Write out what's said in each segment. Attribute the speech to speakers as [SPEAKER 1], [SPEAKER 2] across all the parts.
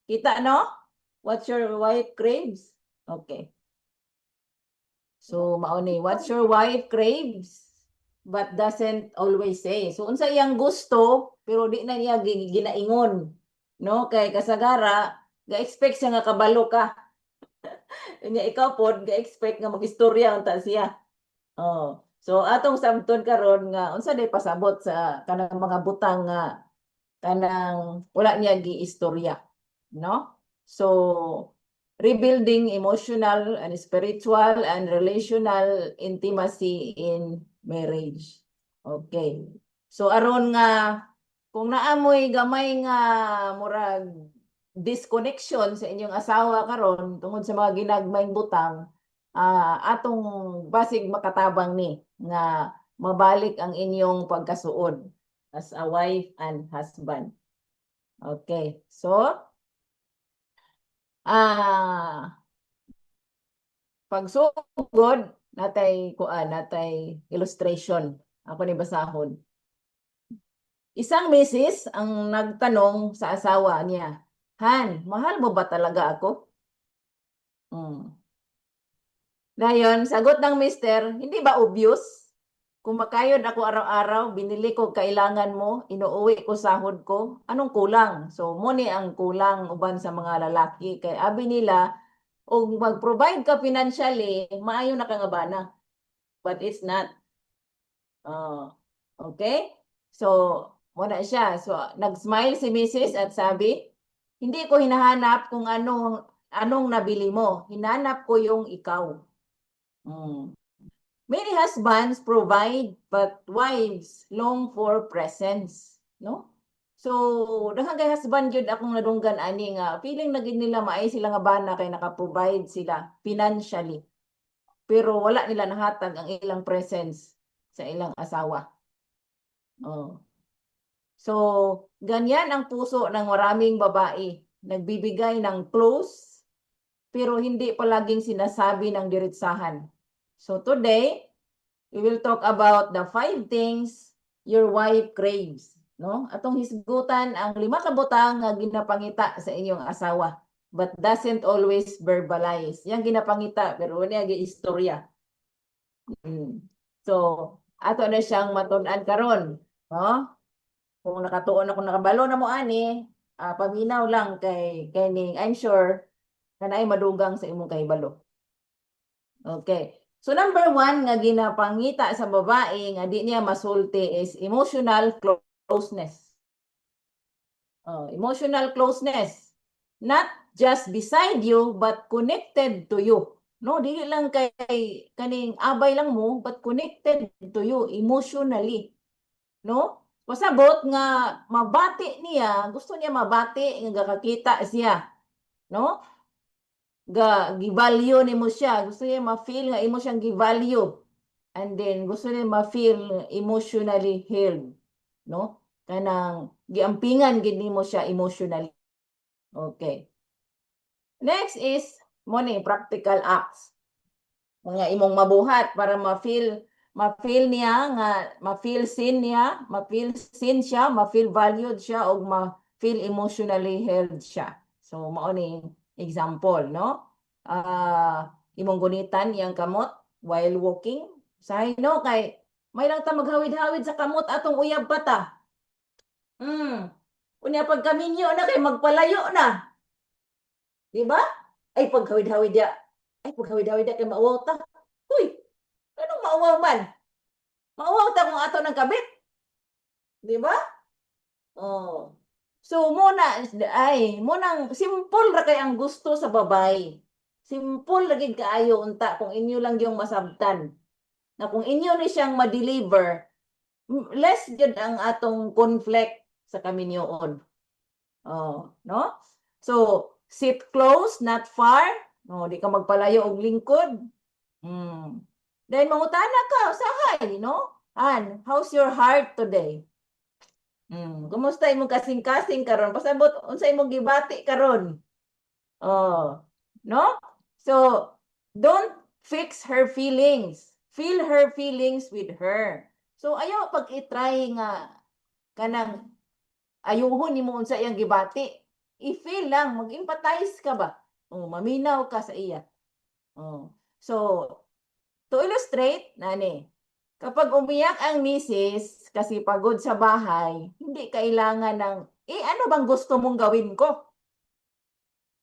[SPEAKER 1] Kita, no? What your wife craves? Okay. So, mauni, what your wife craves but doesn't always say. So, unsa iyang gusto, pero di na niya ginaingon. No? Kay kasagara, ga-expect siya nga kabalo ka. Nya ikaw pod, ga-expect nga mag-istorya unta siya. Oh. So, atong samton karon nga, unsa day pasabot sa kanang mga butang nga kanang wala niya giistorya. No? So, rebuilding emotional and spiritual and relational intimacy in marriage. Okay. So, aron nga, kung naamoy gamay nga murag disconnection sa inyong asawa karon tungod sa mga ginagmayng butang, atong basig makatabang ni nga mabalik ang inyong pagkasuod as a wife and husband. Okay. So, pagsugod natay kuan natay illustration. Ako ni basahon. Isang misis ang nagtanong sa asawa niya, Han, mahal mo ba talaga ako? Dayon, sagot ng mister, hindi ba obvious? Kung makayod ako araw-araw, binili ko kailangan mo, inuuwi ko sahod ko, anong kulang? So, muni ang kulang uban sa mga lalaki. Kay abi nila, o mag-provide ka financially, maayo na ka nga bana. But it's not. Okay? So, wala siya. So, nag-smile si Mrs. at sabi, hindi ko hinahanap kung anong nabili mo. Hinanap ko yung ikaw. Many husbands provide, but wives long for presence. No? So, daghang kay husband jud akong nadunggan ani nga feeling na gid nila maay sila nga bana kay naka-provide sila financially. Pero wala nila nahatag ang ilang presence sa ilang asawa. Oh. So, ganyan ang puso ng maraming babae. Nagbibigay ng close, pero hindi palaging sinasabi ng diretsahan. So, today, we will talk about the 5 things your wife craves. No? Atong hisgutan ang 5 kabutang nga ginapangita sa inyong asawa but doesn't always verbalize. Yang ginapangita pero wala gi istorya. So, ato na siyang matun-an karon, no? Kung nakatuon ako nakabalo na mo ani, paminaw lang kay ning I'm sure na ay madugang sa imong kahibalo. Okay. So number 1 nga ginapangita sa babae nga di niya masulti is emotional closeness. Emotional closeness. Not just beside you but connected to you. No, dili lang kay kaning abay lang mo but connected to you emotionally. No? Pasabot nga mabati niya, gusto niya mabati nga gakakita siya. No? Gi-value nimo siya, gusto niya ma-feel nga imo siyang gi-value. And then gusto niya ma-feel emotionally healed. No? Kanang giampingan gid nimo siya emotionally. Okay. Next is money practical acts. Mga imong mabuhat para ma-feel niya nga ma-feel seen niya, ma-feel seen siya, ma-feel valued siya o ma-feel emotionally held siya. So mao ni example, no? Imong gunitan iyang kamot while walking. Say no kay may lang ta maghawid-hawid sa kamot atong uyab pa ta. Unya pag kaminyo na kay magpalayo na. Di ba? Ay paghawid-hawid ya. Ay paghawid-hawid ya kay mauwaw ta. Uy, anong mauwaw man? Mauwaw ta kung ato ng kabit. Di ba? Oh. So muna munang simple ra kay ang gusto sa babae. Simple lagi kaayo unta kung inyo lang yung masabtan. Na kung inyo ni siyang ma-deliver, less jud ang atong conflict sa kaminyoon. Oh, no? So, sit close, not far. No, di ka magpalayo og lingkod. Then mangutana ka, usahay, no? Ann, how's your heart today? Kumusta imong kasing-kasing karon? Pasabot unsa imong gibati karon? Oh, no? So, don't fix her feelings. Feel her feelings with her. So, ayaw pag i-try nga kanang ayuhon nimo unsa iyang gibati. I-feel lang, mag-empathize ka ba? Maminaw ka sa iya. So, to illustrate, nani, kapag umiyak ang misis kasi pagod sa bahay, hindi kailangan ng, ano bang gusto mong gawin ko?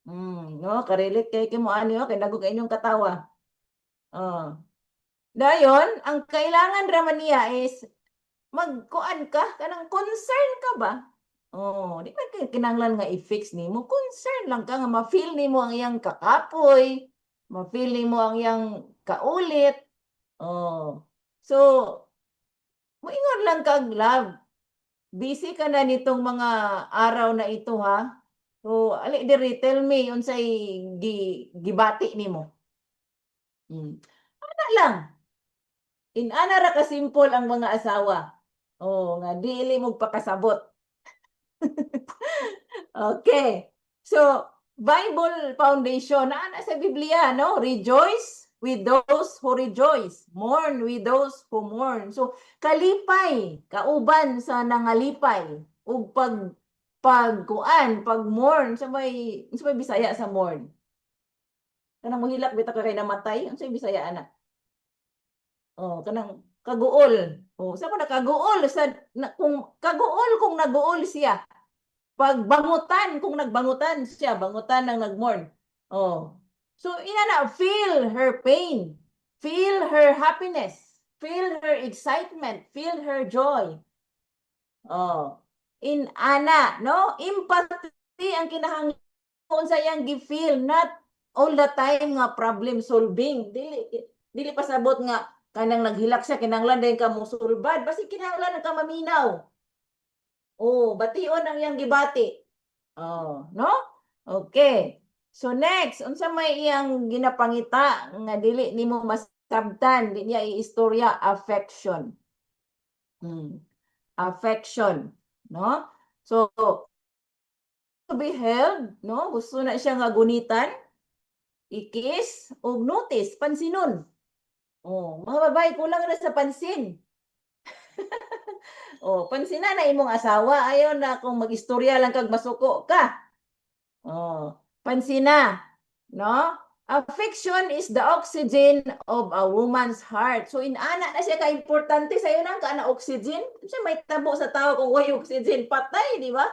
[SPEAKER 1] No, karelate kay mo ano, kay nagug inyong katawa. Dayon, ang kailangan raman niya is magkuan ka, kanang concern ka ba? Di man kay kinahanglan nga i-fix nimo, concern lang ka nga ma-feel nimo ang iyang kakapoy, ma-feel nimo ang iyang kaulit. So, moingon lang kag love. Busy ka na nitong mga araw na ito ha. So, ali diri tell me unsay gibati nimo. Ana lang. Inana ra ka simple ang mga asawa. Nga dili mo pakasabot. Okay. So, Bible foundation, na sa Biblia, no? Rejoice with those who rejoice. Mourn with those who mourn. So, kalipay, kauban sa nangalipay. O pag-mourn, sa may Bisaya sa mourn. Kanang mohilak bitaw ka kay namatay, unsay Bisaya ana? Kanang kaguol. Sa ko nakaguol sa kung kaguol kung naguol siya. Pagbangutan, kung nagbangutan siya, bangutan ng nagmourn. So, inana, feel her pain. Feel her happiness. Feel her excitement. Feel her joy. Inana, no? Empathy ang kinahanglan sa iyang gi-feel, not all the time nga problem solving. Dili pasabot nga kanang naghilak siya, kinahanglan din ka mo sulbad. Basi kinahanglan ka maminaw. Bation ang iyang gibati. No? Okay. So next, unsa may iyang ginapangita nga dili nimo masabtan, di niya iistorya, affection. Affection, no? So, to be held, no? Gusto na siya nga gunitan, ikis, o notice, pansinon. Mga babae, kulang na sa pansin. Pansina na imong asawa, ayaw na kung mag-istorya lang kag masuko ka. Pansina, no? Affection is the oxygen of a woman's heart. So inana na siya ka-importante sa'yo nang ka na oxygen. Siya may tabo sa tao kung way oxygen, patay, di ba?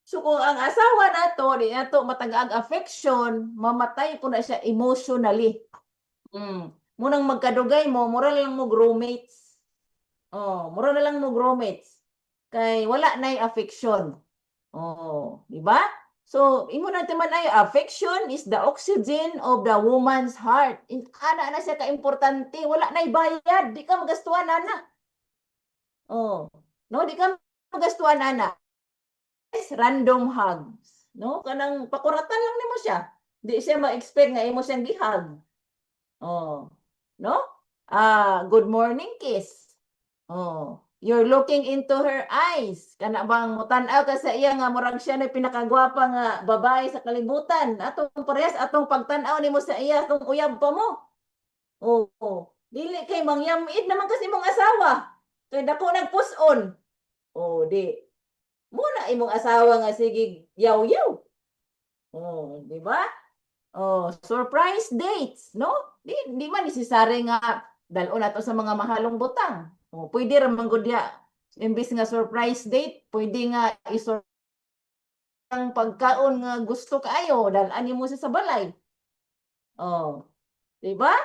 [SPEAKER 1] So kung ang asawa nato, di nato matag-ag affection, mamatay po na siya emotionally. Munang magkadugay mo, mura lang mo roommates. Mura na lang mo roommates. Kay wala na affection. Di ba? So, imo na man ay affection is the oxygen of the woman's heart. Ana na siya ka-importante, wala na bayad, di ka magastuhan ana. No, di ka magastuhan ana. Random hugs, no? Kanang pakuratan lang nimo siya. Di siya ma-expect nga imo siyang gihug. No? Good morning kiss. You're looking into her eyes. Kana bang mutan-aw ka sa iya nga murag siya na pinakagwapa nga babae sa kalibutan. Atong parehas atong pagtan-aw nimo sa iya kung uyab pa mo. Dili kay mangyamid naman kasi mong asawa. Kay dako nagpuson. Di. Muna imong asawa nga sige yaw-yaw. Di ba? Surprise dates, no? Di man necessary nga dalon nato sa mga mahalong butang. Pwede ra man gud diha imbis nga surprise date, pwede nga ang pagkaon nga gusto kaayo, dalan mo sa balay. Di ba?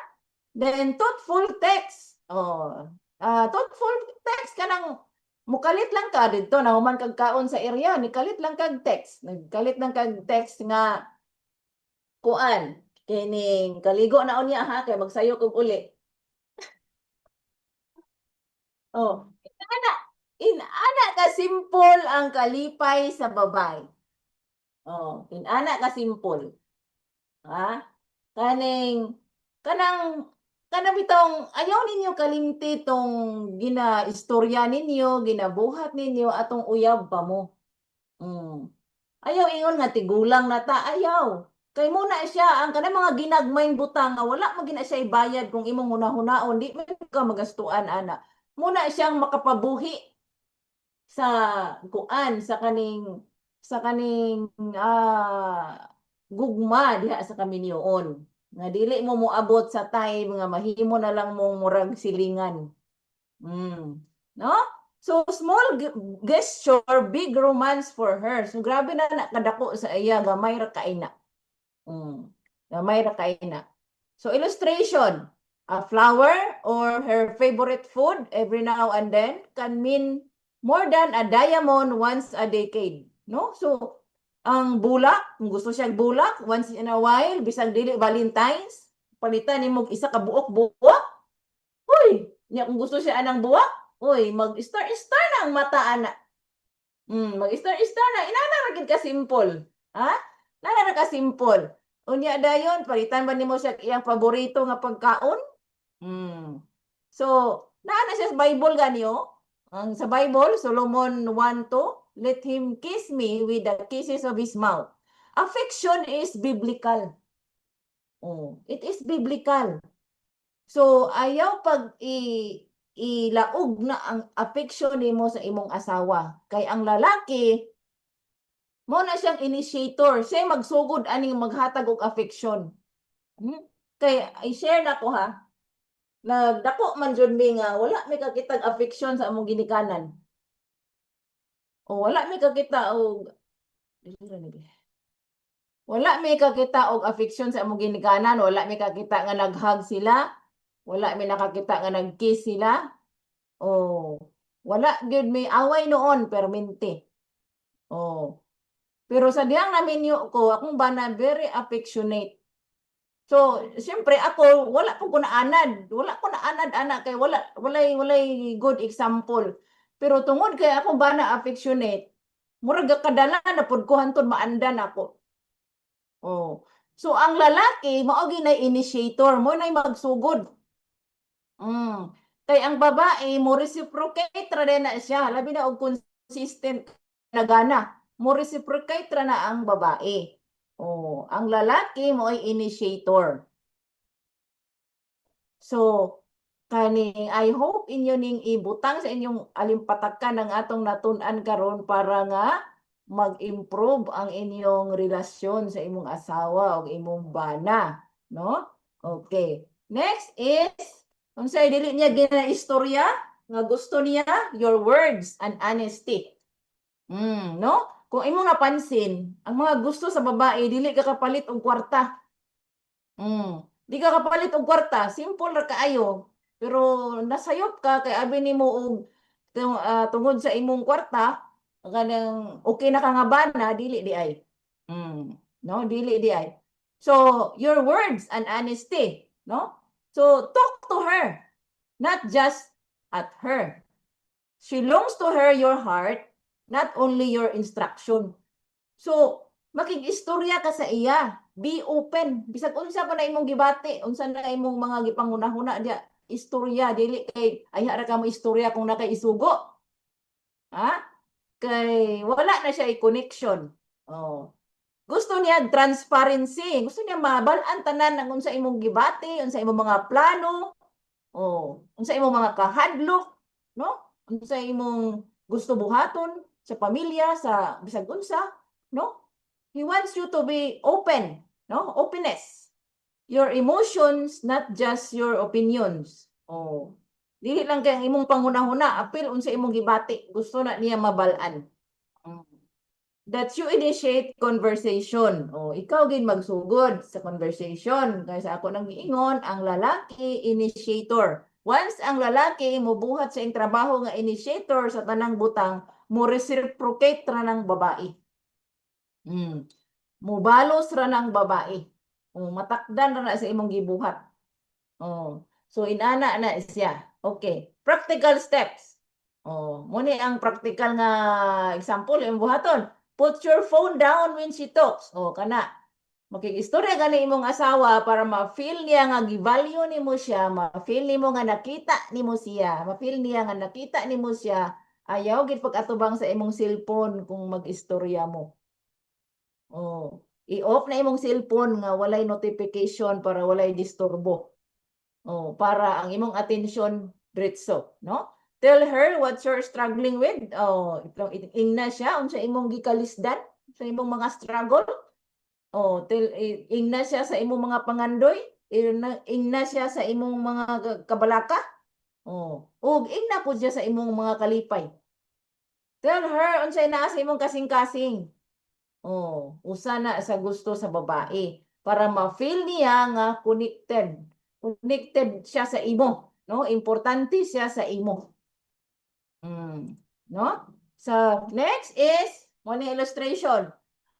[SPEAKER 1] Then thoughtful text. Thoughtful text kanang mukalit lang ka dito na human kag kaon sa area, nikalit lang kag text. Nagkalit lang kag text nga kuan kining kaligo na unya ha kay magsayo kog uli. Inana ka simple ang kalipay sa babae. Inana ka simple. Ha? Kanang bitong ayaw ninyo kalimti tong ginaistorya ninyo, ginabuhat ninyo atong uyab pa mo. Ayaw ingon nga tigulang na ta, ayaw. Kay muna siya ang kanang mga ginagmayng butang nga wala mo gina siya ibayad kung imong hunahunaon, di man ka magastuan ana. Muna siyang makapabuhi sa kuan sa kaning sa kaning gugma diha sa kaminyoon. Nga dili mo moabot sa time nga mahimo na lang mong murag silingan. No? So small gesture, big romance for her. So grabe na nakadako sa iya, gamay ra kay na. Gamay ra kay na. So illustration, a flower or her favorite food every now and then can mean more than a diamond once a decade. No? So ang bulak, kung gusto siya bulak, once in a while, bisag dili Valentine's, palitan nimo isa ka buok-buok. Uy, nya kung gusto siya anang buwak, uy, mag-star-star na ang mata ana. Mag-star-star na, inana ra gid ka simple. Ha? Nana ra ka simple. Unya dayon, palitan ba nimo siya iyang paborito nga pagkaon? So, naa na siya sa Bible ganyo. Ang sa Bible, Solomon 1:2, let him kiss me with the kisses of his mouth. Affection is biblical. It is biblical. So, ayaw pag ilaog na ang affection nimo sa imong asawa. Kay ang lalaki, mo na siyang initiator. Siya magsugod aning maghatag og affection. Kay i-share na ko ha. Nagdako man jud mi nga wala mi kakitag affection sa among ginikanan. O wala mi kakita og affection sa among ginikanan, wala mi kakita nga nag-hug sila, wala mi nakakita nga nag-kiss sila. Wala gyud may away noon permente. Pero sa diyang naminyo ko, akong bana very affectionate. So, siyempre ako, wala ko naanad. Wala ko naanad, anak, kay walay good example. Pero tungod kay ako ba na affectionate, murag kadala na pud ko hantod maandan ako. So, ang lalaki, mao ginay initiator, mo nay magsugod. Kay ang babae, mo reciprocate ra na siya. Labi na og consistent na gana. Mo reciprocate ra na ang babae. Ang lalaki mo ay initiator. So, kani I hope inyo ning ibutang sa inyong alimpatakan ng atong natun-an karon para nga mag-improve ang inyong relasyon sa imong asawa o imong bana, no? Okay. Next is unsay dili niya ginaistorya nga gusto niya, your words and honesty. No? Kung imong napansin, ang mga gusto sa babae, dili ka kapalit og kwarta. Di ka kapalit og kwarta, simple ra kaayo. Pero nasayop ka kay abi nimo og tungod sa imong kwarta, kanang okay na ka nga bana, dili di ay. No, dili di ay. So, your words and honesty, no? So, talk to her, not just at her. She longs to hear your heart, not only your instruction. So, makig-istorya ka sa iya. Be open. Bisag unsa pa na imong gibati, unsa na imong mga gipangunahuna dia, istorya dili kay ay ra ka mo istorya kung nakaisugo. Kay wala na siya i-connection. Gusto niya transparency. Gusto niya mabal-an tanan ng unsa imong gibati, unsa imong mga plano, unsa imong mga kahadlok, no? Unsa imong gusto buhaton sa pamilya, sa bisag unsa, no? He wants you to be open, no? Openness. Your emotions, not just your opinions. Dili lang kay imong panghuna-huna, apil unsa imong gibati, gusto na niya mabalaan. That you initiate conversation. Ikaw gid magsugod sa conversation. Kaya sa ako nang giingon, ang lalaki initiator. Once ang lalaki mobuhat sa iyang trabaho nga initiator sa tanang butang, mo reciprocate ra ng babae. Mubalos ra ng babae. Matakdan ra na sa imong gibuhat. So inana na siya. Okay. Practical steps. Muni ang practical nga example imong buhaton. Put your phone down when she talks. Kana. Makikistorya gani imong asawa para ma-feel niya nga gi-value nimo siya, ma-feel nimo nga nakita nimo siya, ma-feel niya nga nakita nimo siya. Ayaw gid pag-atubang sa imong cellphone kung mag-istorya mo. I-off na imong cellphone nga walay notification para walay disturbo. Para ang imong attention diretso, no? Tell her what you're struggling with. Ingna siya unsa imong gikalisdan. sa imong mga struggle. Oh, ingna siya sa imong mga pangandoy, ingna siya sa imong mga kabalaka. Oh, ug ingna pud siya sa imong mga kalipay. Tell her unsay naa sa imong kasing-kasing. Oh, usa na sa gusto sa babae para ma-feel niya nga connected. Connected siya sa imo, no? Importante siya sa imo. No? So, next is money illustration.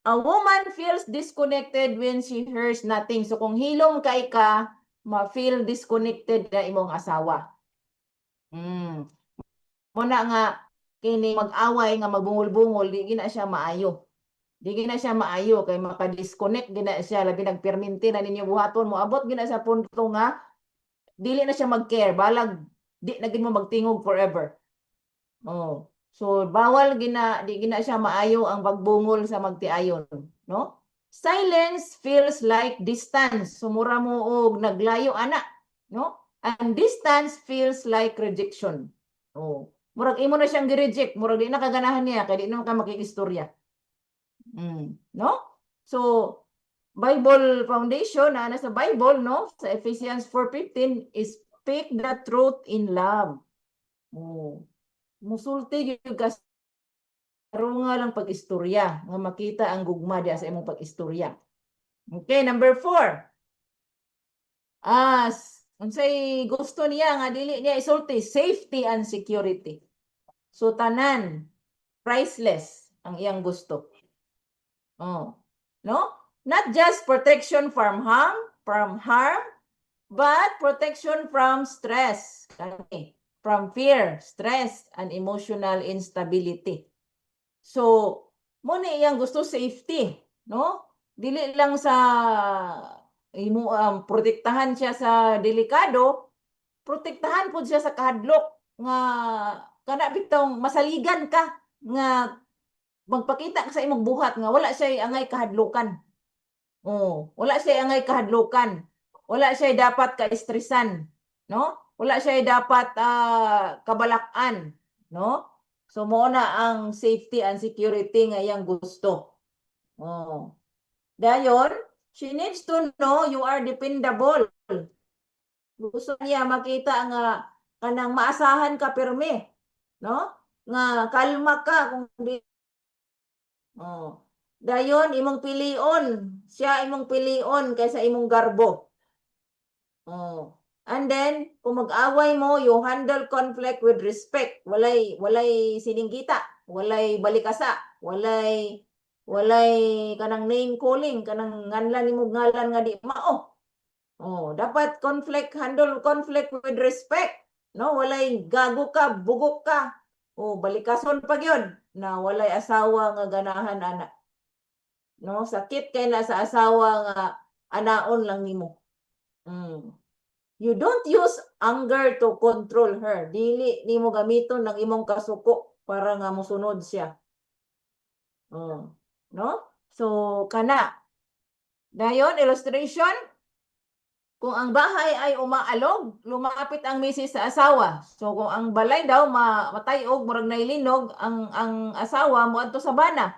[SPEAKER 1] A woman feels disconnected when she hears nothing. So, kung hilom kay ka, ma-feel disconnected na imong asawa. Muna nga, kini mag-away nga magbungol-bungol, di gina siya maayo. Di gina siya maayo, kay maka-disconnect gina siya, labi nagperminti na ninyo buhaton mo. Abot gina sa punto nga, dili na siya mag-care, balag, di na gid mo magtingog forever. Oh. So bawal di gina siya maayo ang pagbungol sa magtiayon, no? Silence feels like distance. Sumura mo og naglayo ana, no? And distance feels like rejection. Oh. Murag imo na siyang gi-reject, murag di na kaganahan niya kay di na ka makikistorya. No? So Bible foundation na sa Bible, no? Sa Ephesians 4:15 is speak the truth in love. Oh. Musulti gyud ka nga lang pag-istorya nga makita ang gugma diya sa imong pag-istorya. Okay, number 4. Unsay gusto niya nga dili niya isulti, safety and security. So tanan priceless ang iyang gusto. Oh, no? Not just protection from harm, but protection from stress. From fear, stress, and emotional instability. So, mo na iyang gusto safety, no? Dili lang sa protektahan siya sa delikado, protektahan pud siya sa kahadlok nga kana bitong masaligan ka nga magpakita ka sa imong buhat nga wala siya angay kahadlukan. Oh, wala siya angay kahadlukan. Wala siya dapat ka-estresan, no? Wala siya dapat kabalakan, no? So mo na ang safety and security nga iyang gusto. Oh. Dayon, she needs to know you are dependable. Gusto niya makita nga kanang maasahan ka pirmi, no? Nga kalma ka kung di. Oh. Dayon imong pilion, siya imong pilion kaysa imong garbo. Oh. And then, kung mag-away mo, you handle conflict with respect. Walay sininggita, walay balikasa, walay kanang name calling, kanang nganlan nimo ngalan nga di mao. Oh, dapat handle conflict with respect. No, walay gago ka, bugok ka. Oh, balikason pa gyud na walay asawa nga ganahan ana. No, sakit kay na sa asawa nga anaon lang nimo. You don't use anger to control her. Dili nimo gamiton ng imong kasuko para nga mosunod siya. No? So kana. Dayon illustration, kung ang bahay ay umaalog, lumapit ang misis sa asawa. So kung ang balay daw matayog, murag nailinog, ang asawa moadto sa bana.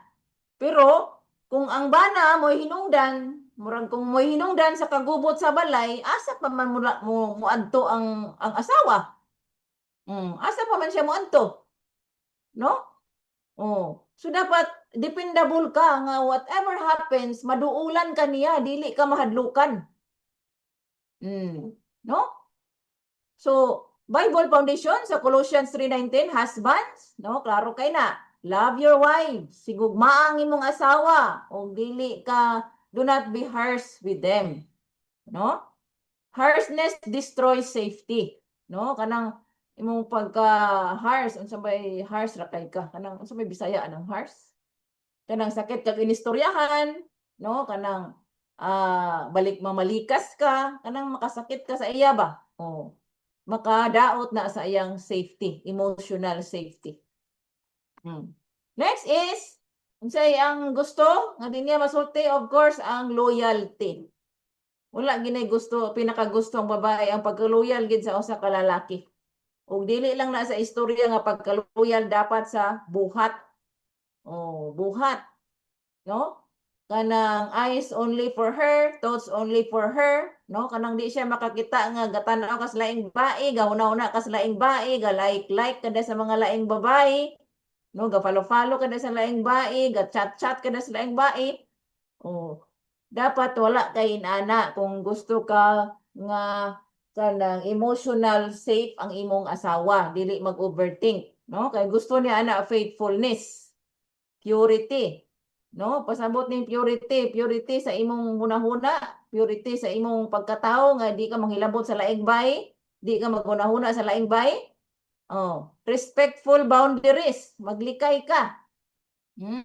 [SPEAKER 1] Pero kung ang bana mo hinungdan, murag kung mo hinungdan sa kagubot sa balay, asa pa man mo adto ang asawa. Asa pa man siya moadto. No? Oh. So dapat dependable ka nga whatever happens, maduulan ka niya, dili ka mahadlukan. No? So Bible foundation sa Colossians 3:19, husbands, no, klaro kay na. Love your wives. Sigugma ang imong asawa o dili ka, do not be harsh with them. No? Harshness destroys safety. No? Kanang imong pagka-harsh, unsa bay harsh ra kay ka? Kanang unsa bay Bisaya anang harsh? Kanang sakit kag inistoryahan, no? Kanang balik mamalikas ka, kanang makasakit ka sa iya ba? Oh. Makadaot na sa iyang safety, emotional safety. Next is, unsay ang gusto nga di niya masulti, of course, ang loyalty. Wala ginay gusto, pinakagusto ang babae ang pagka-loyal gid sa usa ka lalaki. Ug dili lang na sa istorya nga pagka-loyal dapat sa buhat. Oh, buhat. no? Kanang eyes only for her, thoughts only for her, no? Kanang di siya makakita nga gatanaw kas laing bae, gahuna-huna kas laing bae, ga like kada sa mga laing babae, no? Ga follow kada sa laing bae, ga chat kada sa laing bae. Oh, dapat wala kay inana kung gusto ka nga kanang emotional safe ang imong asawa, dili mag-overthink, no? Kay gusto niya ana faithfulness, purity. No, pasabot ning purity sa imong hunahuna, purity sa imong pagkatao nga di ka manghilabot sa laing bae, di ka maghunahuna sa laing bae. Oh, respectful boundaries, maglikay ka. Hmm?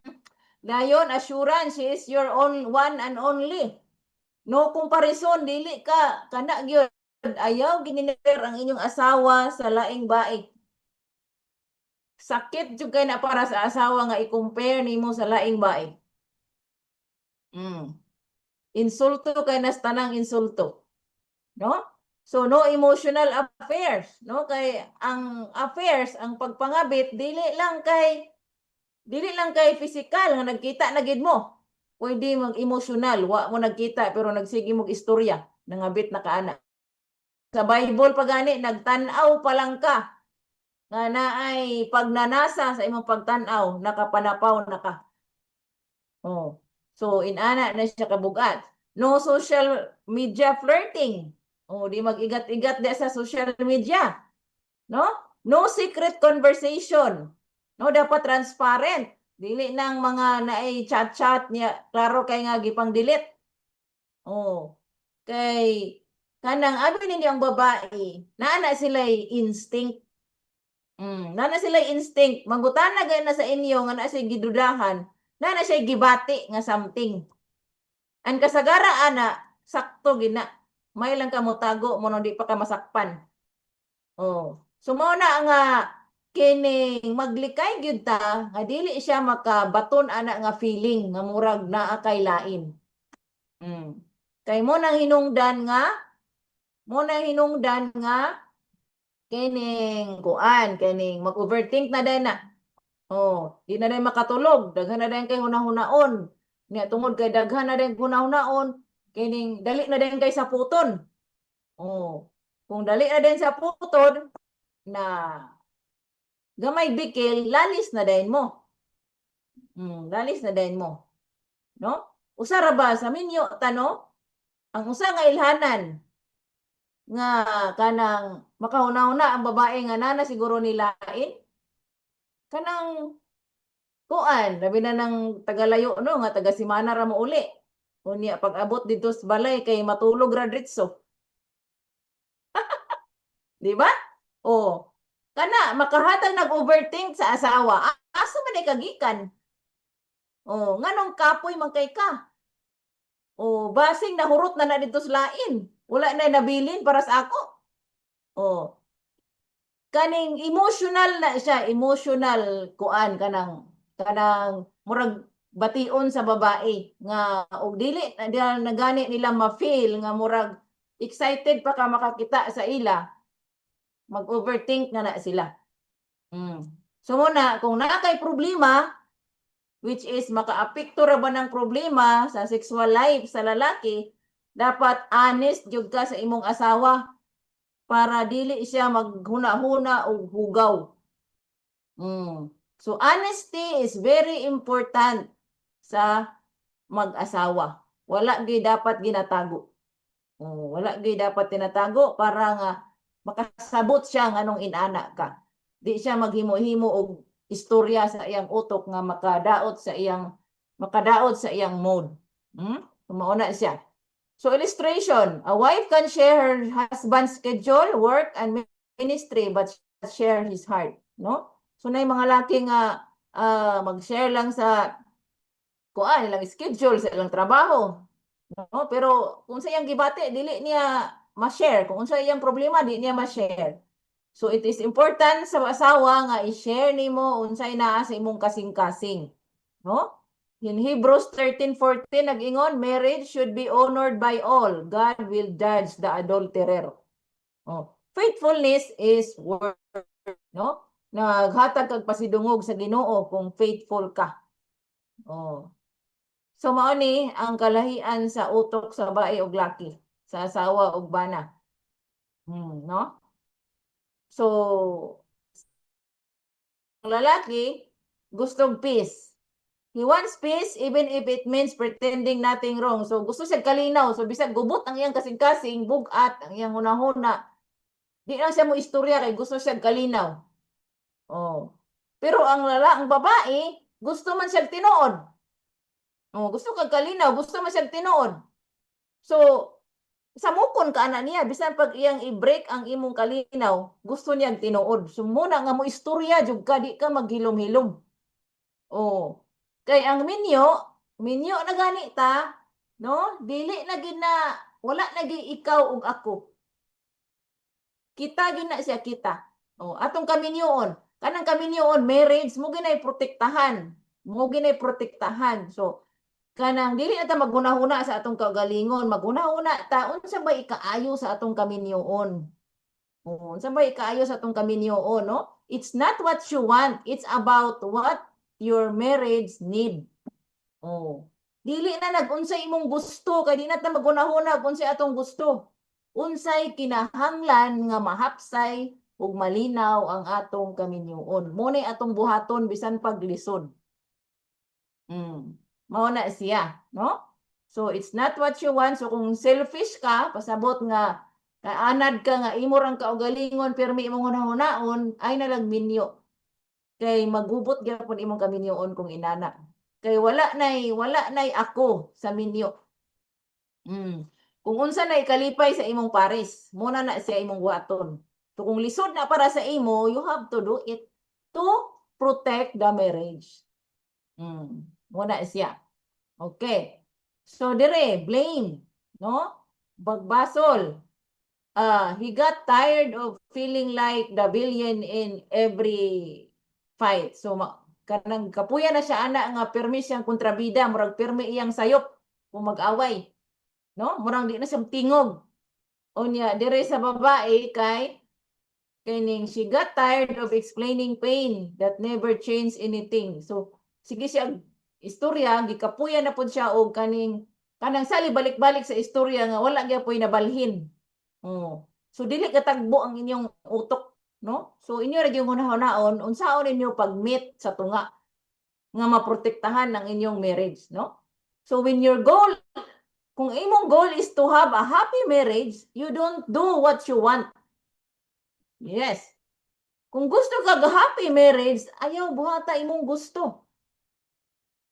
[SPEAKER 1] Dayon assurance, she is your own one and only. No comparison, dili ka kana gyud ayaw gininer ang inyong asawa sa laing bae. Sakit jud kay na para sa asawa nga i-compare nimo sa laing bae. Insulto kay nas tanang insulto, no? So no emotional affairs, no? Kay ang affairs, ang pagpangabit dili lang kay physical nga nagkita na gid mo. Pwede mag-emotional, wa mo nagkita pero nagsige mog istorya, nangabit na kaana. Sa Bible pa gani nagtan-aw pa lang ka nga naay pagnanasa sa imong pagtan-aw, nakapanapaw na ka. Oh. So inana na siya kabugat. No social media flirting. Oh, di mag-igat-igat di sa social media. No? No secret conversation. No, dapat transparent. Dili nang mga naay chat-chat niya, klaro kay nga gipang delete. Oh. Kay kanang abi ninyo ang babae, naana sila instinct. Nana sila instinct. Mangutana gay na sa inyo nga na siya gidudahan, na siya gibati nga something. Ang kasagara ana, sakto gina. May lang ka mo tago mo nang di pa ka masakpan. Oh. So mao na nga kining maglikay gyud ta nga dili siya makabaton ana nga feeling nga murag naa kay lain. Kay mo nang hinungdan nga kining mag-overthink na din na. Oh, di na din makatulog, daghan na din kay hunahunahon. Nya tungod kay daghan na din hunahunahon, kining dali na din kay sa puton. Oh, kung dali na din sa puton na gamay bikil, lalis na din mo. Lalis na din mo. No? Usa ra ba sa minyo tano, ang usa nga ilhanan nga kanang makahuna-huna ang babae nga nana siguro nilain kanang kuan labi na ng tagalayo no nga taga Simana ra mo uli unya pag abot dito sa balay kay matulog ra diretso, di ba? Oh, kana makahatag nag-overthink sa asawa, asa man ay kagikan? Oh, nganong kapoy man kay ka? Oh, basing nahurot na dito sa lain, wala na nabilin para sa ako. Oh, kaning emotional na siya, emotional kuan kanang murag bation sa babae nga og dili na gani nila ma-feel nga murag excited pa ka makakita sa ila, mag-overthink na sila. So muna kung naa kay problema which is makaapekto ra ba ng problema sa sexual life sa lalaki, dapat honest jud ka sa imong asawa para dili siya maghuna-huna o hugaw. So honesty is very important sa mag-asawa. Wala gyud dapat ginatago. Wala gyud dapat tinatago para nga makasabot siya nganong inana ka. Di siya maghimo-himo og istorya sa iyang utok nga makadaot sa iyang mode. Mao na siya. So illustration, a wife can share her husband's schedule, work and ministry but share his heart, no? So na mga laki nga mag-share lang sa kuan ilang schedule sa ilang trabaho, no? Pero kung sa iyang gibati dili niya ma-share, kung sa iyang problema di niya ma-share. So it is important sa asawa nga i-share nimo unsay naa sa imong kasing-kasing, no? In Hebrews 13:14 nag-ingon, marriage should be honored by all. God will judge the adulterer. Faithfulness is worth, no? Naghatag kag pasidungog sa Ginoo kung faithful ka. So mao ni ang kalahian sa utok sa bae ug laki, sa asawa ug bana. No? So ang lalaki gustong peace. He wants peace even if it means pretending nothing wrong. So gusto siya kalinaw. So bisag gubot ang iyang kasing-kasing, bugat ang iyang hunahuna. Di lang siya mo istorya kay gusto siya kalinaw. Oh. Pero ang babae, gusto man siya tinuod. Oh, gusto kag kalinaw, gusto man siya tinuod. So, sa mukon ka ana niya, bisan pag iyang i-break ang imong kalinaw, gusto niya tinuod. So, muna nga mo istorya, jud ka, di ka maghilom-hilom. Oh. Kay ang minyo na gani ta, no? Dili na gid na, wala na gid ikaw ug ako. Kita gid na siya kita. Oh, atong kaminyoon. Kanang kaminyoon, marriage, mo ginay protektahan. Mo ginay protektahan. So, kanang dili na ta maghunahuna sa atong kaugalingon, maghunahuna ta unsa ba ikaayo sa atong kaminyoon. Unsa ba ikaayo sa atong kaminyoon, no? It's not what you want, it's about what your marriage need. Dili na nag-unsay imong gusto kay di na ta maghunahuna unsay atong gusto. Unsay kinahanglan nga mahapsay ug malinaw ang atong kaminyoon. Mo ni atong buhaton bisan paglisod. Mao na siya, no? So it's not what you want. So kung selfish ka, pasabot nga anad ka nga imo rang kaugalingon pirmi imong hunahunaon ay nalagminyo. Kay magubot gyapon imong kaminyoon kung inana. Kay wala nay ako sa minyo. Kung unsa na ikalipay sa imong pares, muna na siya imong buhaton. So kung lisod na para sa imo, you have to do it to protect the marriage. Muna siya. Okay. So dire, blame, no? Bagbasol. He got tired of feeling like the villain in every fight. So kanang kapuya na siya ana nga permi siyang kontrabida, murag permi iyang sayop kung mag-away. No? Murang di na siyang tingog. Unya dire sa babae kay ning she got tired of explaining pain that never changed anything. So sige siya istorya, gikapuya na pud siya og kanang sali balik-balik sa istorya nga wala gyapon nabalhin. So dili katagbo ang inyong utok, no? So inyo ra gyud hunahon unsaon ninyo pag-meet sa tunga nga maprotektahan ang inyong marriage, no? So when your goal, kung imong goal is to have a happy marriage, you don't do what you want. Yes. Kung gusto ka happy marriage, ayaw buhata imong gusto.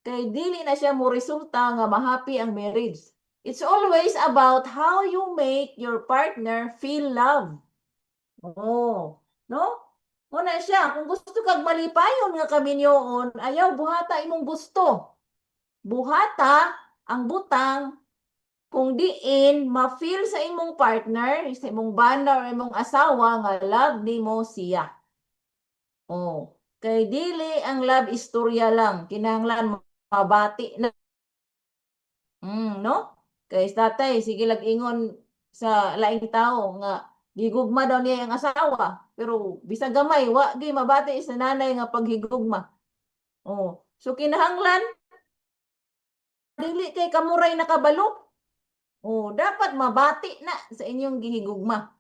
[SPEAKER 1] Kay dili na siya mo resulta nga mahappy ang marriage. It's always about how you make your partner feel love. No? Muna siya, kung gusto kag malipayon nga kaminyoon, ayaw buhata imong gusto. Buhata ang butang kung diin ma-feel sa imong partner, sa imong bana or imong asawa nga love nimo siya. Kay dili ang love istorya lang, kinahanglan mabati na. No? Kay tatay, sige lag-ingon sa laing tao nga gigugma daw niya ang asawa. Pero bisag gamay, wa gi mabati sa nanay nga paghigugma. So kinahanglan dili kay kamuray nakabalo. Dapat mabati na sa inyong gihigugma.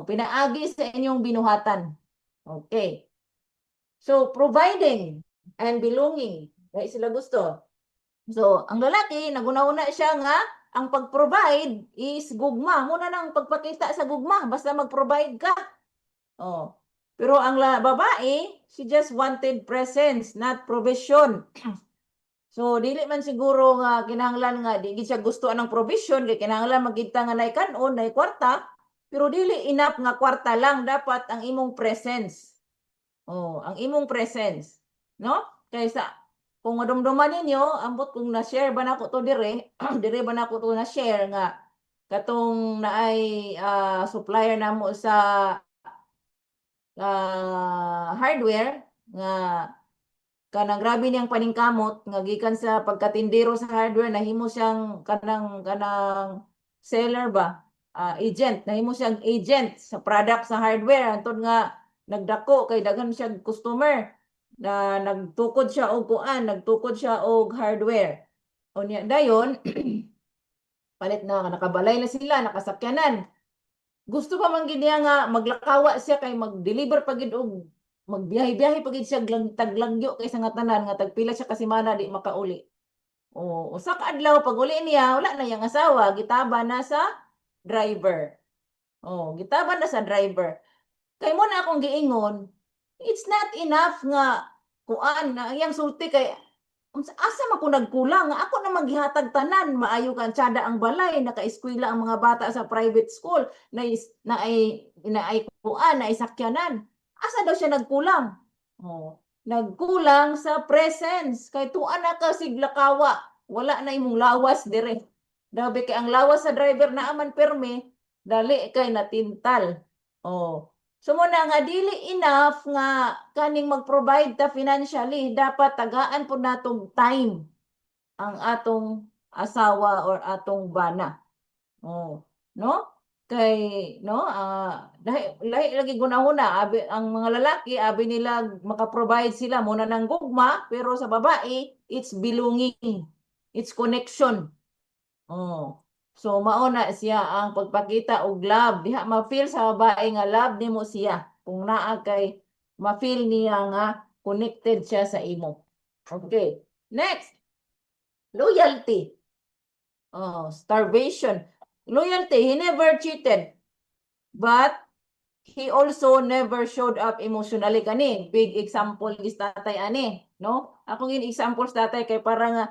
[SPEAKER 1] Pinaagi sa inyong binuhatan. Okay. So providing and belonging, kay sila gusto. So, ang lalaki, naguna-una siya nga, ang pag-provide is gugma. Muna nang pagpakita sa gugma, basta mag-provide ka. Pero ang babae, she just wanted presence, not provision. So, dili man siguro nga kinahanglan nga, di siya gusto anang provision, kaya kinahanglan magkita nga nay kanon, nay kwarta, pero dili enough nga kwarta lang, dapat ang imong presence. Ang imong presence. No? Kaysa, kung madumduman ninyo, ambot kung na-share ba nako to dire, dire ba nako to na-share nga katong naay supplier namo sa hardware nga kanang grabe niyang paningkamot nga gikan sa pagkatindero sa hardware nahimo siyang kanang seller ba, agent, nahimo siyang agent sa product sa hardware antod nga nagdako kay daghan siya customer na nagtukod siya og kuan, nagtukod siya og hardware. O niya, dayon, palit na, nakabalay na sila, nakasakyanan. Gusto pa man gid niya nga maglakawa siya kay mag-deliver pa gid og magbiyahe-biyahe pa gid siya taglagyo kaysa nga tanan nga tagpila siya kasi mana di makauli. O usa ka adlaw pag uli niya wala na yang asawa, gitaba na sa driver. Oh, gitaba na sa driver. Kay mo na akong giingon, it's not enough nga kuan na iyang sulti kay asa man ko nagkulang nga ako na maghihatag tanan maayo kan tsada ang balay naka-eskwela ang mga bata sa private school na ay kuan na isakyanan asa daw siya nagkulang nagkulang sa presence kay tuan na ka siglakawa wala na imong lawas dire dabi kay ang lawas sa driver na aman perme dali kay natintal So mo na nga dili enough nga kaning mag-provide ta financially dapat tagaan po natong time ang atong asawa or atong bana. No? Kay no lahi lagi gunahuna abi ang mga lalaki abi nila maka-provide sila muna ng gugma pero sa babae it's belonging. It's connection. So mao na siya ang pagpakita og love diha ma-feel sa babae nga love nimo siya kung naa kay ma-feel niya nga connected siya sa imo. Okay. Next. Loyalty. Starvation. Loyalty, he never cheated. But he also never showed up emotionally kani. Big example is tatay ani, no? Ako gin example sa tatay kay para nga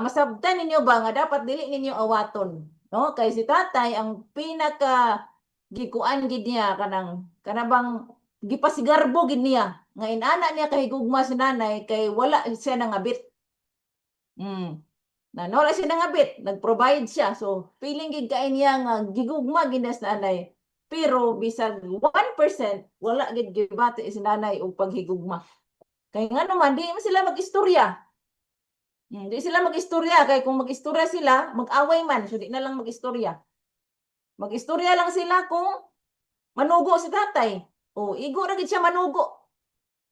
[SPEAKER 1] masabtan ninyo ba nga dapat dili ninyo awaton, no? Kay si tatay ang pinaka gikuan gid niya kanabang gipasigarbo gid niya nga inana niya kay gugma si nanay kay wala siya nangabit. Na wala siya nangabit, nag-provide siya. So feeling gid kay niya nga gigugma gid sa nanay. Pero bisag 1% wala gid gibati si nanay og paghigugma. Kay nga naman di man sila mag-istorya. Di sila mag-istorya kay kung mag-istorya sila, mag-away man, so di na lang mag-istorya. Mag-istorya lang sila kung manugo si tatay. Igo na gid siya manugo.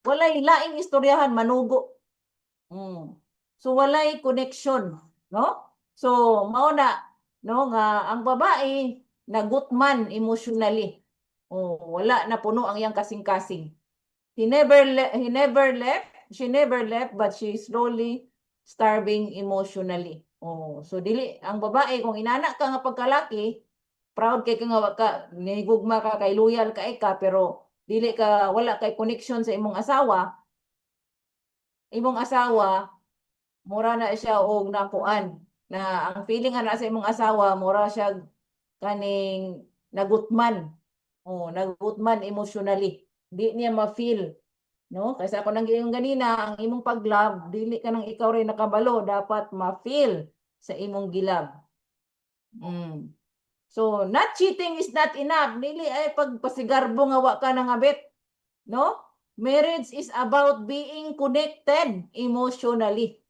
[SPEAKER 1] Walay laing istoryahan manugo. So walay connection, no? So mao na no nga ang babae nagutman emotionally. Wala na puno ang iyang kasing-kasing. She never left, but she slowly starving emotionally. So dili ang babae kung inana ka nga pagkalaki, proud kay ka nga ka nihigugma ka kay loyal ka pero dili ka wala kay connection sa imong asawa. Imong asawa mura na siya og nakuan na ang feeling ana sa imong asawa mura siya kaning nagutman. Nagutman emotionally. Di niya ma-feel no kasi ako nang giingon ganina ang imong pag-love dili ka nang ikaw rin nakabalo dapat ma-feel sa imong gilab. So not cheating is not enough dili ay pagpasigarbo nga wa ka nangabit no marriage is about being connected emotionally.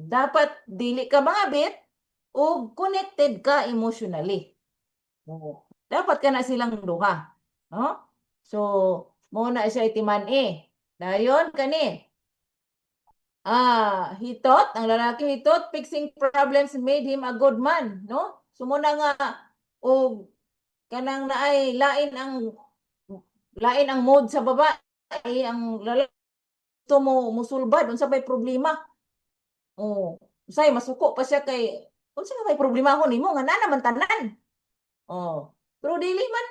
[SPEAKER 1] Dapat dili ka mangabit o connected ka emotionally. Dapat ka na silang duha no so muna siya itiman dayon kani he thought ang lalaki he thought fixing problems made him a good man no so muna nga og kanang naay lain ang mood sa babae ang lalaki gusto mo musulbad unsa bay problema usay masuko pa siya kay unsa may problema ko nimo nga na naman tanan pero dili man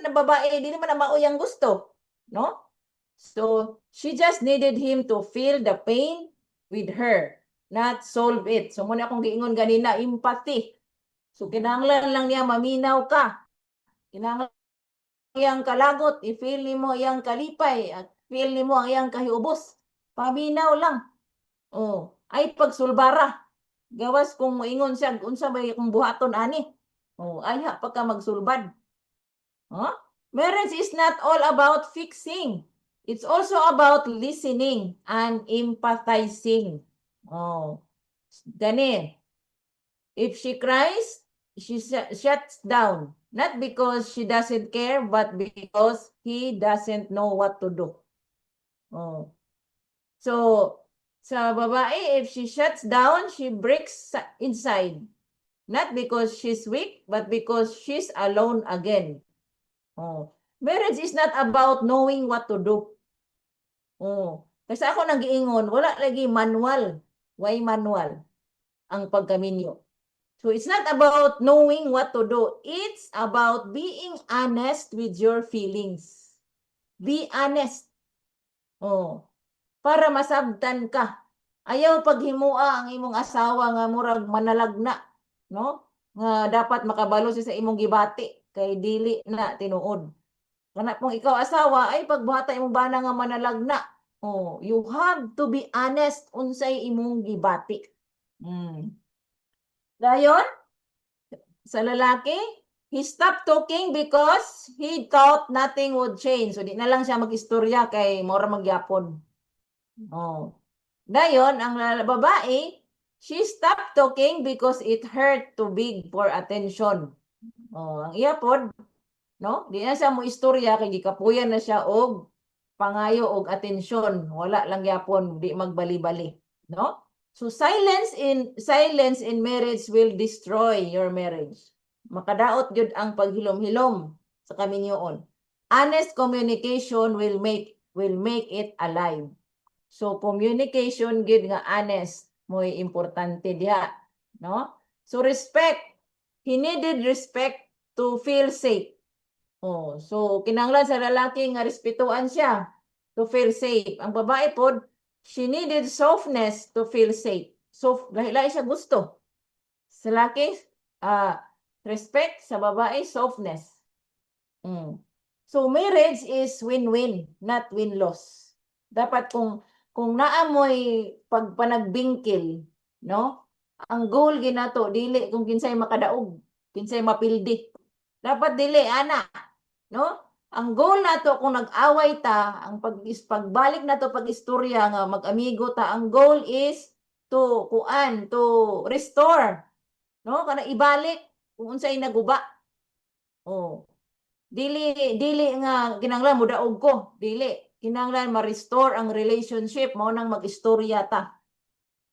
[SPEAKER 1] na babae, dili man na mauyang gusto, no? So, she just needed him to feel the pain with her, not solve it. So, muna akong giingon ganina, empathy. So, kinahanglan lang niya maminaw ka. Kinahanglan iyang kalagot, i-feel nimo iyang kalipay, at feel nimo ang iyang kahiubos. Paminaw lang. Ay pagsulbara. Gawas kung moingon siya, unsa may kung buhaton ani. Ay pagka magsulbad. Marriage is not all about fixing. It's also about listening and empathizing. Gani. If she cries, she shuts down. Not because she doesn't care, but because he doesn't know what to do. So, Sa babae, if she shuts down, she breaks inside. Not because she's weak, but because she's alone again. Oh. Marriage is not about knowing what to do. Oh. Kasi ako nag-iingon, wala lagi manual. Why manual? Ang pagkaminyo. So it's not about knowing what to do. It's about being honest with your feelings. Be honest. Oh. Para masabtan ka. Ayaw paghimua ang imong asawa nga murag manalagna, no? Nga dapat makabalo siya sa imong gibati kay dili na tinuod. Kana pong ikaw asawa ay pagbuhata imong bana nga manalagna. Oh, you have to be honest unsay imong gibati. Dayon, sa lalaki, he stopped talking because he thought nothing would change. So di na lang siya mag-istorya kay mora magyapon. Oh. Dayon, ang babae, she stopped talking because it hurt too big for attention. Oh, ang iya pod, no? Di na siya mo istorya kay gikapuyan na siya og pangayo og atensyon. Wala lang gyapon, di magbali-bali, no? So silence in marriage will destroy your marriage. Makadaot gyud ang paghilom-hilom sa kaminyoon. Honest communication will make it alive. So communication gid nga honest mo'y importante diha, no? So respect. He needed respect to feel safe. Oh, so kinahanglan sa lalaki nga respetuan siya to feel safe. Ang babae pod, she needed softness to feel safe. So lahi-lahi siya gusto. Sa lalaki, respect, sa babae softness. So marriage is win-win, not win-loss. Dapat kung naamoy pagpanagbingkil, no? Ang goal ginato dili kung kinsay makadaog, kinsay mapildi. Dapat dili ana, no? Ang goal nato kung nag-away ta, ang pagbalik nato pag-istorya nga mag-amigo ta, ang goal is to restore, no? Kana ibalik kung unsay naguba. Oh. Dili nga kinahanglan mo daog ko, dili. Kinahanglan ma-restore ang relationship mo nang mag-istorya ta.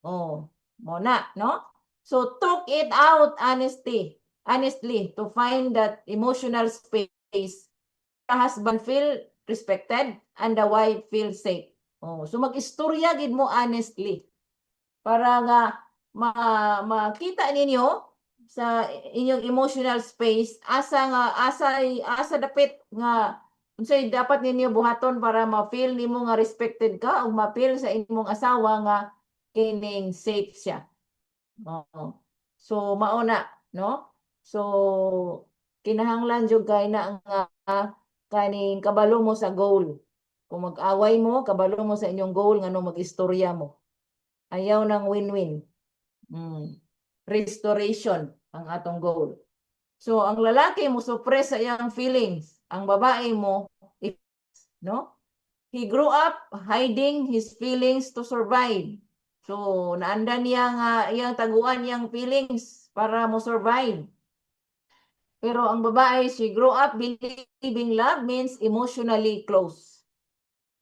[SPEAKER 1] Oh, mo na, no? So talk it out honestly to find that emotional space. The husband feel respected and the wife feel safe. Oh, so mag-istorya gid mo honestly para nga makita ninyo sa inyong emotional space asa dapit nga unsay dapat ninyo buhaton para ma-feel nimo nga respected ka o ma-feel sa imong asawa nga kining safe siya. Oo. So mao na, no? So kinahanglan jud kay na nga kaning kabalo mo sa goal. Kung mag-away mo, kabalo mo sa inyong goal ngano mag-istorya mo. Ayaw ng win-win. Restoration ang atong goal. So ang lalaki mo suppress sa iyang feelings, ang babae mo no? He grew up hiding his feelings to survive. So naandan niya nga iyang taguan iyang feelings para mo survive. Pero ang babae, she grew up believing love means emotionally close.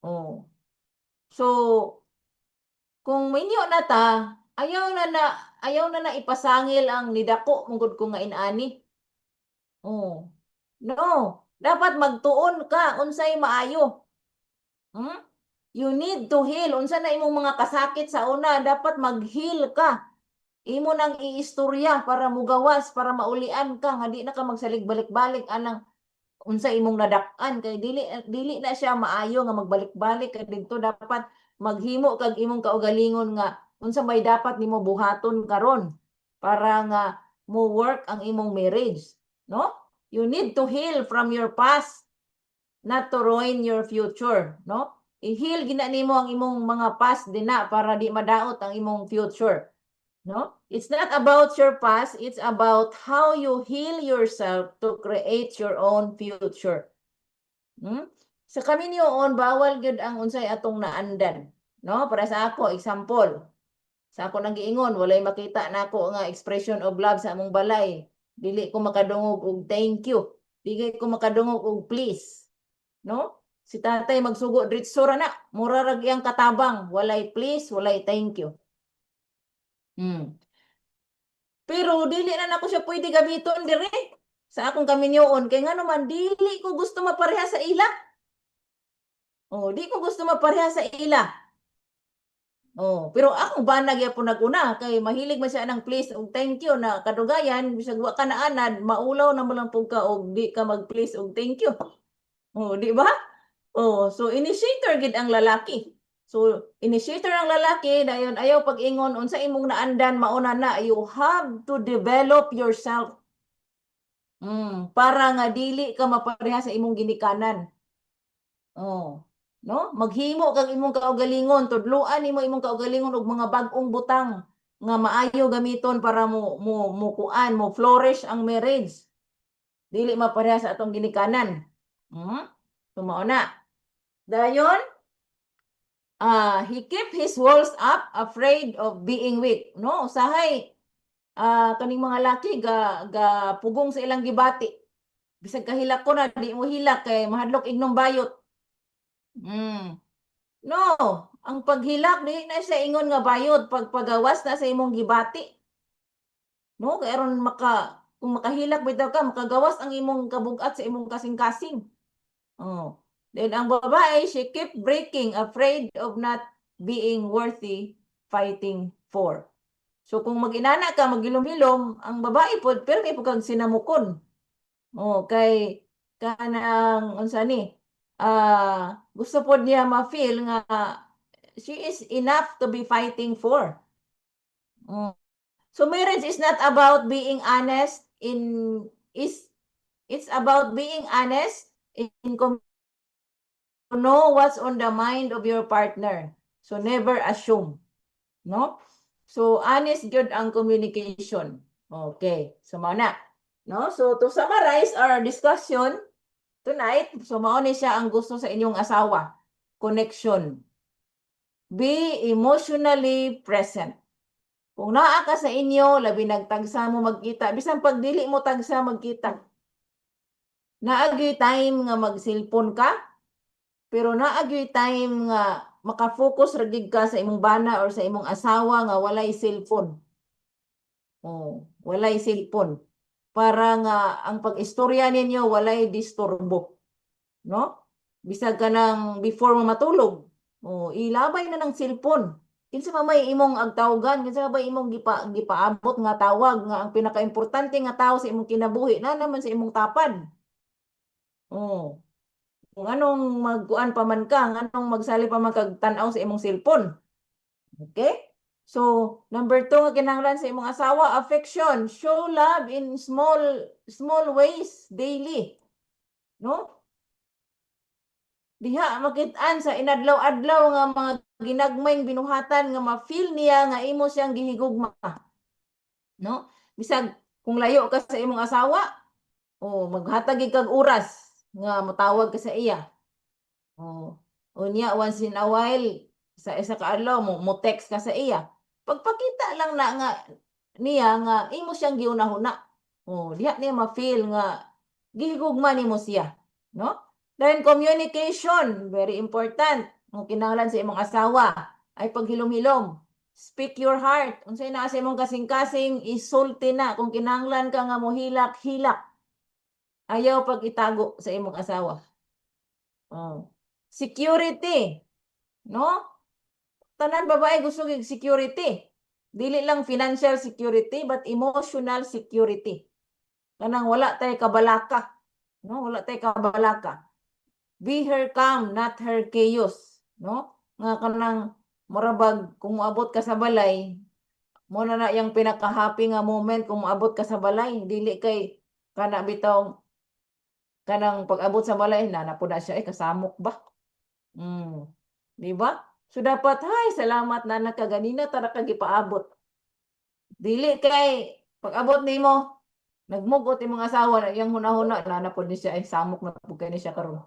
[SPEAKER 1] Oh. So kung minyo na ta, ayaw na ipasangil ang nidako mungod ko nga inani. Oh. No, dapat magtuon ka unsay maayo. You need to heal. Unsa na imong mga kasakit sa una, dapat mag-heal ka. Imo nang iistorya para mugawas, para maulian ka, nga di na ka magsalig balik-balik anang unsa imong nadak-an kay dili na siya maayo nga magbalik-balik kay didto dapat maghimo kag imong kaugalingon nga unsa may dapat nimo buhaton karon para nga mo work ang imong marriage, no? You need to heal from your past not to ruin your future, no? I-heal gina nimo ang imong mga past dina para di madaot ang imong future, no? It's not about your past, it's about how you heal yourself to create your own future. Sa kaminyoon bawal gyud ang unsay atong naandan, no? Para sa ako example, sa ako nang giingon walay makita nako nga expression of love sa among balay. Dili ko makadungog og thank you. Dili ko makadungog og please, no? Si tatay magsugo diretso ra na, mura ra iyang katabang, walay please, walay thank you. Pero dili na nako siya pwede gamiton dire sa akong kaminyoon kay ngano man dili ko gusto mapareha sa ila. Oh, di ko gusto mapareha sa ila. Oh, pero ako banag gyapon naguna kay mahilig man siya ng please ug thank you na kadugayan bisag wa ka na anad maulaw na mo lang pug ka og di ka mag please ug thank you. Oh, di ba? Oh, so initiator gid ang lalaki. So initiator ang lalaki dayon ayaw pag-ingon unsa imong naandan mauna na you have to develop yourself. Para nga dili ka mapareha sa imong ginikanan. Oh, no? Maghimo kag imong kaugalingon, tudloan nimo imong kaugalingon og mga bag-ong butang nga maayo gamiton para mo kuan, mo flourish ang marriage. Dili mapareha sa atong ginikanan. So mao na. Dayon, he keep his walls up, afraid of being weak. No, usahay kaning mga laki ga pugong sa ilang gibati. Bisag kahilak ko na di mo hilak kay mahadlok ignom bayot. No, ang paghilak di na sa ingon nga bayot pagpagawas na sa imong gibati. No, kay aron kung makahilak bitaw ka makagawas ang imong kabugat sa imong kasing-kasing. Oh. Then ang babae, she keep breaking, afraid of not being worthy fighting for. So kung mag-inana ka, magilom-hilom, ang babae po, pero kay kang sinamukon. Oh, kay kanang unsa ni? Gusto po niya ma-feel nga she is enough to be fighting for. So marriage is not about being honest it's about being honest in to know what's on the mind of your partner. So never assume, no? So honest good ang communication. Okay, so mao na. No? So to summarize our discussion tonight, so mao ni siya ang gusto sa inyong asawa. Connection. Be emotionally present. Kung naa ka sa inyo, labi nagtagsa mo magkita, bisan pag dili mo tagsa magkita. Naagyoy time nga mag-cellphone ka, pero naagyoy time nga makafocus ra gid ka sa imong bana or sa imong asawa nga walay cellphone. Oh, walay cellphone. Para nga ang pag-istorya ninyo walay disturbo. No? Bisag ka nang before mo matulog, ilabay na ng cellphone. Kinsa pa may imong agtawagan, kinsa pa imong gipaabot nga tawag nga ang pinakaimportante nga tawo sa imong kinabuhi na naman sa imong tapad. Kung anong magkuan pa man ka, anong magsali pa man kag tan-aw sa imong cellphone. Okay? So, number 2 nga kinahanglan sa imong asawa, affection. Show love in small ways daily. No? Diha makit-an sa inadlaw-adlaw nga mga ginagmayng binuhatan nga ma-feel niya nga imo siyang gihigugma. No? Bisag kung layo ka sa imong asawa, maghatag kag oras nga motawag ka sa iya. Unya once in a while sa isa ka adlaw mo text ka sa iya. Pagpakita lang na nga niya nga imo siyang giunahuna. Diha niya ma-feel nga gihigugma nimo siya, no? Then communication, very important. Ang kinahanglan sa imong asawa ay paghilom-hilom. Speak your heart. Unsay naa sa imong kasing-kasing, isulti na. Kung kinahanglan ka nga mo hilak-hilak. Ayaw pag itago sa imong asawa. Security. No? Tanan babae gusto ng security. Dili lang financial security but emotional security. Kanang wala tay kabalaka. No? Wala tay kabalaka. Be her calm, not her chaos, no? Nga kanang murabag kung moabot ka sa balay, mo na yang pinaka-happy nga moment kung moabot ka sa balay, dili kay kana bitaw kanang pag-abot sa balay na pud na siya kasamok ba? Di ba? So dapat salamat na nakaganina tara ka gipaabot. Dili kay pag-abot nimo nagmugot imong asawa na yang hunahuna na pud ni siya samok na pud kay ni siya karon.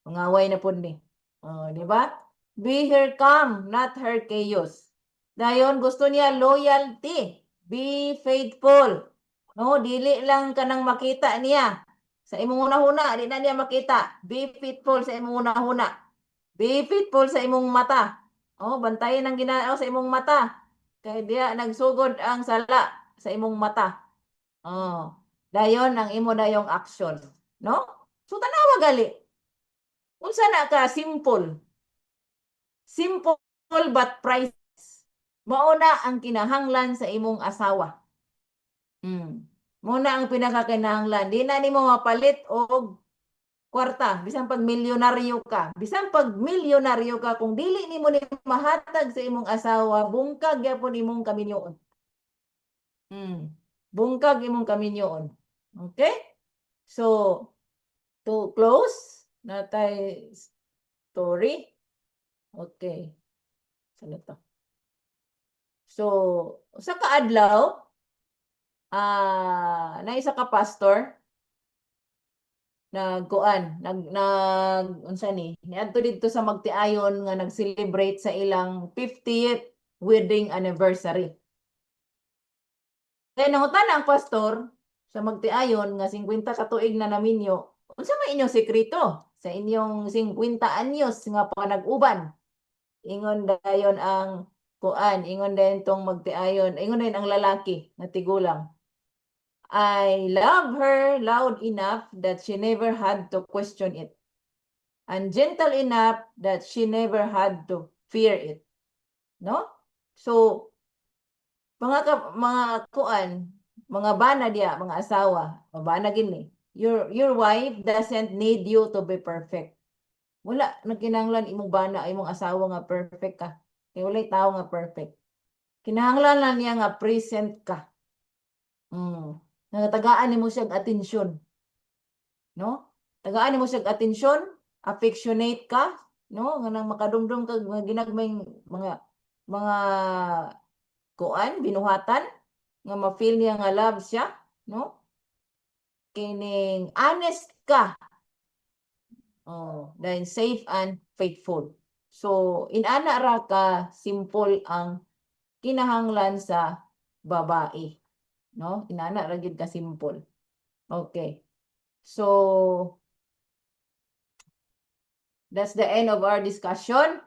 [SPEAKER 1] Mangaway na po ni. Di ba? Be her calm, not her chaos. Dayon gusto niya loyalty. Be faithful. No, dili lang kanang makita niya Sa imong una-huna, di na niya makita. Be faithful sa imong una-huna. Be faithful sa imong mata. Oh, bantayan ang Ginoo sa imong mata. Kay diya nagsugod ang sala sa imong mata. Oh, dayon ang imo dayong action, no? So tanawa gali. Unsa na ka simple. Simple but priceless. Mao na ang kinahanglan sa imong asawa. Muna ang pinakakinahanglan. Di na nimo mapalit og kwarta, bisan pag milyonaryo ka. Bisan pag milyonaryo ka, kung dili nimo ni mahatag sa imong asawa, bungkag gyapon imong kaminyoon. Bungkag imong kaminyoon. Okay? So, to close, natay story. Okay. Saan to? So, sa kaadlaw, na isa ka pastor, unsa ni niadto dito sa Magtiayon nga nag-celebrate sa ilang 50th wedding anniversary. Kaya nangutan ang pastor sa Magtiayon nga 50 ka tuig na naminyo, unsa may inyong sekreto sa inyong 50 anyos nga panag-uban? Ingon dayon ang ingon dayon tong Magtiayon, ingon dayon ang lalaki na tigulang. I love her loud enough that she never had to question it. And gentle enough that she never had to fear it. No? So, mga bana diya, mga asawa, bana gini. Your wife doesn't need you to be perfect. Wala nagkinahanglan imong bana, imong asawa nga perfect ka. Kay walay tao nga perfect. Kinahanglan lang niya nga present ka. Nagatagaan nimo siya atensyon. No? Tagaan nimo siya atensyon, affectionate ka, no? Nga nang makadumdum kag mga ginagmay mga binuhatan nga ma-feel niya nga love siya, no? Kining honest ka. Then safe and faithful. So, inana ra ka simple ang kinahanglan sa babae, no? Inana ra gid ka simple. Okay. So, that's the end of our discussion.